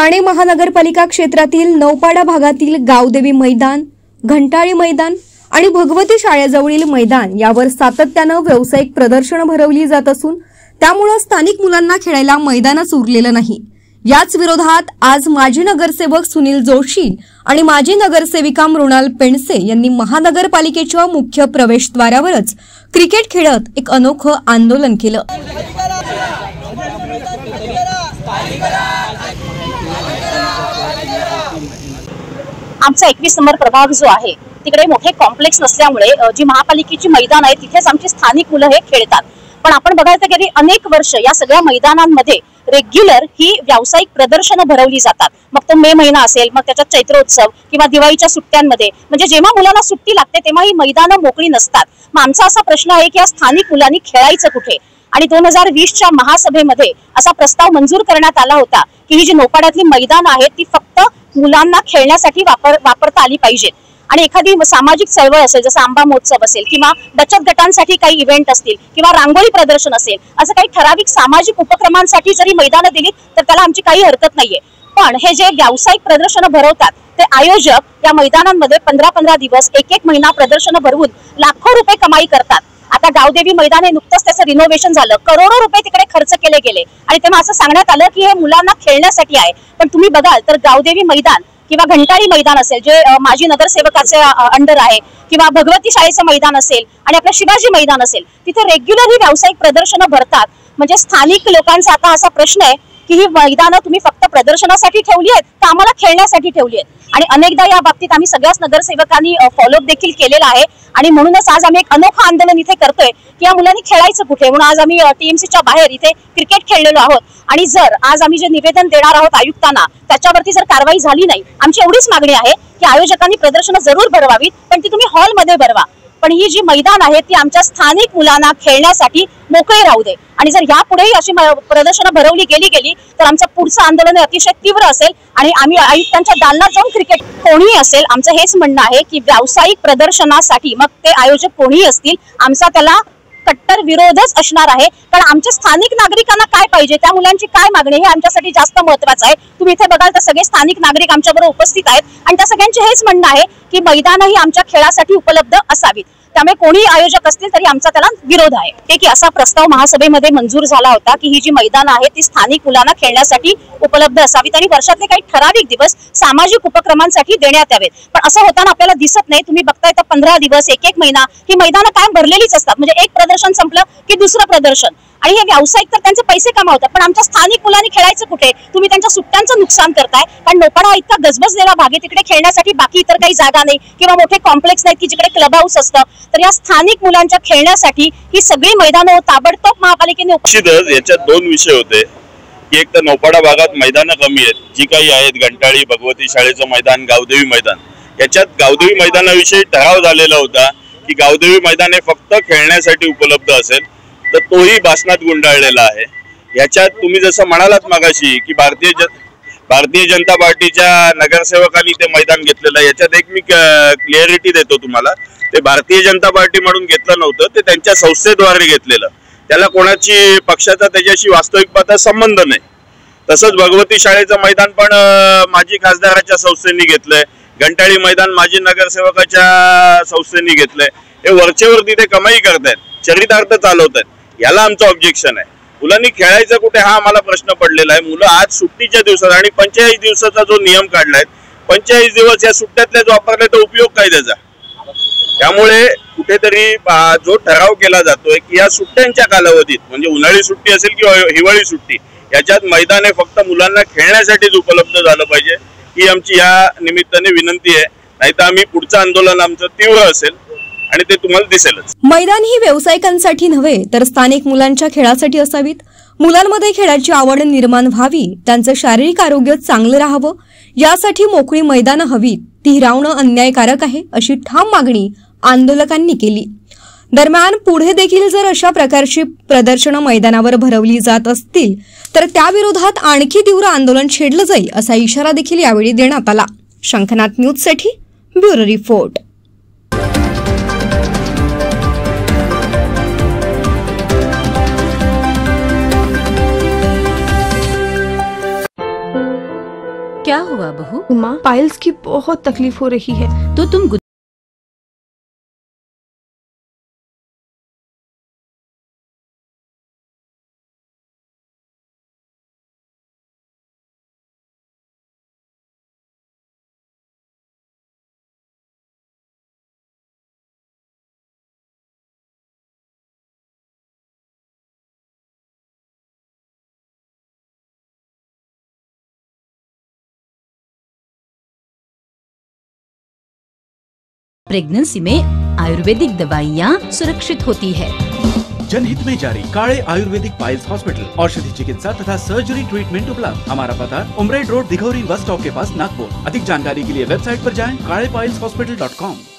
ठाणे महानगरपालिका क्षेत्रातील नौपाडा भागातील गावदेवी मैदान, घंटाळी मैदान आणि भगवती शाळेजवळील मैदान यावर सातत्याने व्यावसायिक प्रदर्शनं भरवली जात असून त्यामुळे स्थानिक मुलांना खेळायला मैदानच उरलेलं नाही। याच विरोधात आज माजी नगरसेवक सुनील जोशी आणि माजी नगरसेविका मृणाल पेंडसे यांनी महानगरपालिकेच्या मुख्य प्रवेशद्वारावरच क्रिकेट खेळत एक अनोखं आंदोलन केलं। आमचा 21 नंबर प्रभाग जो आहे तिकडे मोठे कॉम्प्लेक्स नसल्यामुळे जी महापालिकेची मैदान आहे तिथेच आमची स्थानिक मुलं हे खेळतात। पण आपण बघायचं की अनेक वर्ष या सगळ्या मैदानांमध्ये रेग्युलर ही व्यावसायिक प्रदर्शनं भरवली जातात। मग तो मे महिना असेल, मग त्याच्यात चैत्रोत्सव किंवा दिवाळीच्या सुट्ट्यांमध्ये, म्हणजे जेव्हा मुलांना सुट्टी लागते तेव्हा ही मैदानं मोकळी नसतात। मग आमचा असा प्रश्न आहे की या स्थानिक मुलांनी खेळायचं कुठे? आणि 2020च्या महासभेमध्ये असा प्रस्ताव मंजूर करण्यात आला होता की ही जी नौपाड्यातली मैदान आहेत ती फक्त मुलांना खेळण्यासाठी वापरता आली पाहिजेत। आणि एखादी सामाजिक चळवळ असेल, जसं आंबा महोत्सव असेल किंवा बचत गटांसाठी काही इव्हेंट असतील किंवा रांगोळी प्रदर्शन असेल, असं काही ठराविक सामाजिक उपक्रमांसाठी जरी मैदानं दिली तर त्याला आमची काही हरकत नाहीये। पण हे जे व्यावसायिक प्रदर्शनं भरवतात ते आयोजक या मैदानांमध्ये 15-15 दिवस, एक महिना प्रदर्शनं भरवून लाखो रुपये कमाई करतात। आता गावदेवी मैदान हे नुकतंच त्याचं रिनोव्हेशन झालं, करोडो रुपये तिकडे खर्च केले गेले आणि तेव्हा असं सांगण्यात आलं की हे मुलांना खेळण्यासाठी आहे। पण तुम्ही बघाल तर गावदेवी मैदान किंवा घंटाळी मैदान असेल जे माजी नगरसेवकाचे अंडर आहे, किंवा भगवती शाळेचं मैदान असेल आणि आपलं शिवाजी मैदान असेल, तिथे रेग्युलर ही व्यावसायिक प्रदर्शनं भरतात। म्हणजे स्थानिक लोकांचा आता असा प्रश्न आहे की ही मैदानं तुम्ही फक्त प्रदर्शनासाठी ठेवली आहेत का आम्हाला खेळण्यासाठी ठेवली आहेत? आणि अनेकदा या बाबतीत आम्ही सगळ्याच नगरसेवकांनी फॉलोअप देखील केलेला आहे आणि म्हणूनच आज आम्ही एक अनोखं आंदोलन इथे करतोय की या मुलांनी खेळायचं कुठे। म्हणून आज आम्ही टीएमसीच्या बाहेर इथे क्रिकेट खेळलेलो आहोत आणि जर आज आम्ही जे निवेदन देणार आहोत आयुक्तांना त्याच्यावरती जर कारवाई झाली नाही, आमची एवढीच मागणी आहे की आयोजकांनी प्रदर्शनं जरूर भरवावीत, पण ती तुम्ही हॉलमध्ये भरवा। पण ही जी मैदान आहे ती आमच्या स्थानिक मुलांना खेळण्यासाठी मोकळे राहू दे। आणि जर यापुढेही अशी प्रदर्शनं भरवली गेली तर आमचं पुढचं आंदोलन अतिशय तीव्र असेल आणि आम्ही आयुक्तांच्या दालनात जाऊन क्रिकेट कोणीही असेल, आमचं हेच म्हणणं आहे की व्यावसायिक प्रदर्शनासाठी मग ते आयोजक कोणीही असतील, आमचा त्याला कट्टर विरोधच असणार आहे। कारण आमच्या स्थानिक नागरिकांना काय पाहिजे, त्या मुलांची काय मागणी हे आमच्यासाठी जास्त महत्त्वाचं आहे। तुम्ही इथे बघाल तर सगळे स्थानिक नागरिक आमच्याबरोबर उपस्थित आहेत आणि त्या सगळ्यांचे हेच म्हणणं आहे की मैदानं ही आमच्या खेळासाठी उपलब्ध असावीत। त्यामुळे कोणी आयोजक असतील तरी आमचा त्याला विरोध आहे। की असा प्रस्ताव महासभेमध्ये मंजूर झाला होता की ही जी मैदानं आहेत ती स्थानिक मुलांना खेळण्यासाठी उपलब्ध असावीत आणि वर्षातले काही ठराविक दिवस सामाजिक उपक्रमांसाठी देण्यात यावेत। पण असं होताना आपल्याला दिसत नाही। तुम्ही बघताय तर 15 दिवस, एक महिना ही मैदानं कायम भरलेलीच असतात। म्हणजे एक प्रदर्शन संपलं की दुसरं प्रदर्शन, आणि हे व्यावसायिक तर त्यांचे पैसे कमावतात, पण आमच्या स्थानिक मुलांनी खेळायचं कुठे? तुम्ही त्यांच्या सुट्ट्यांचं नुकसान करताय। कारण नौपाडा हा इतका गजबजलेला भाग आहे, तिकडे खेळण्यासाठी बाकी इतर काही जागा नाही किंवा मोठे कॉम्प्लेक्स नाहीत की जिकडे क्लब हाऊस असतं। तर या स्थानिक मुलांच्या खेळण्यासाठी ही सगळी मैदानं ताबडतोब महापालिकेने याच्यात दोन विषय होते की एक तर नौपाडा भागात मैदानं कमी आहेत, जी काही आहेत घंटाळी, भगवती शाळेचं मैदान, गावदेवी मैदान। याच्यात गावदेवी मैदानाविषयी ठराव झालेला होता की गावदेवी मैदान हे फक्त खेळण्यासाठी उपलब्ध असेल, तर तोही भाषणात गुंडाळलेला आहे। याच्यात तुम्ही जसं म्हणालात मगाशी की भारतीय जनता पार्टीच्या नगरसेवकांनी ते मैदान घेतलेलं आहे, याच्यात एक मी क्लिअरिटी देतो तुम्हाला। ते भारतीय जनता पार्टी म्हणून घेतलं नव्हतं, ते त्यांच्या संस्थेद्वारे घेतलेलं। त्याला कोणाची पक्षाचा त्याच्याशी वास्तविक पाहता संबंध नाही। तसंच भगवती शाळेचं मैदान पण माजी खासदाराच्या संस्थेने घेतलंय, घंटाळी मैदान माजी नगरसेवकाच्या संस्थेने घेतलंय। हे वरचेवर तिथे कमाई करतायत, चरितार्थ चालवतात, याला आमचं ऑब्जेक्शन आहे। मुलांनी खेळायचं कुठे हा आम्हाला प्रश्न पडलेला आहे। मुलं आज सुट्टीच्या दिवसात आणि 45 दिवसाचा जो नियम काढलाय, 45 दिवस या सुट्ट्यातल्या जो वापरलाय तो उपयोग काय त्याचा? त्यामुळे कुठेतरी जो ठराव केला जातोय की या सुट्ट्यांच्या कालावधीत, म्हणजे उन्हाळी सुट्टी असेल किंवा हिवाळी सुट्टी, याच्यात मैदान हे फक्त मुलांना खेळण्यासाठीच उपलब्ध झालं पाहिजे, ही आमची या निमित्ताने विनंती आहे। नाहीतर आम्ही पुढचं आंदोलन आमचं तीव्र असेल आणि ते तुम्हाला दिसेलच। मैदान ही व्यावसायिकांसाठी नव्हे तर स्थानिक मुलांच्या खेळासाठी असावीत। मुलांमध्ये खेळाची आवड निर्माण व्हावी, त्यांचं शारीरिक आरोग्य चांगलं राहावं, यासाठी मोकळी मैदानं हवीत, ती हिरावणं अन्यायकारक आहे अशी ठाम मागणी आंदोलकांनी केली। दरम्यान पुढे देखील जर अशा प्रकारची प्रदर्शनं मैदानावर भरवली जात असतील तर त्याविरोधात आणखी तीव्र आंदोलन छेडलं जाईल असा इशारा देखील यावेळी देण्यात आला। शंखनाथ न्यूजसाठी ब्युरो रिपोर्ट। हुआ बहू? माँ, पाइल्स की बहुत तकलीफ हो रही है। तो तुम प्रेगनेंसी में आयुर्वेदिक दवाइयाँ सुरक्षित होती है। जनहित में जारी। काड़े आयुर्वेदिक पाइल्स हॉस्पिटल, औषधि चिकित्सा तथा सर्जरी ट्रीटमेंट उपलब्ध। हमारा पता उमरेड रोड, दिघौरी बस स्टॉप के पास, नागपुर। अधिक जानकारी के लिए वेबसाइट पर जाएं kadepailshospital.com।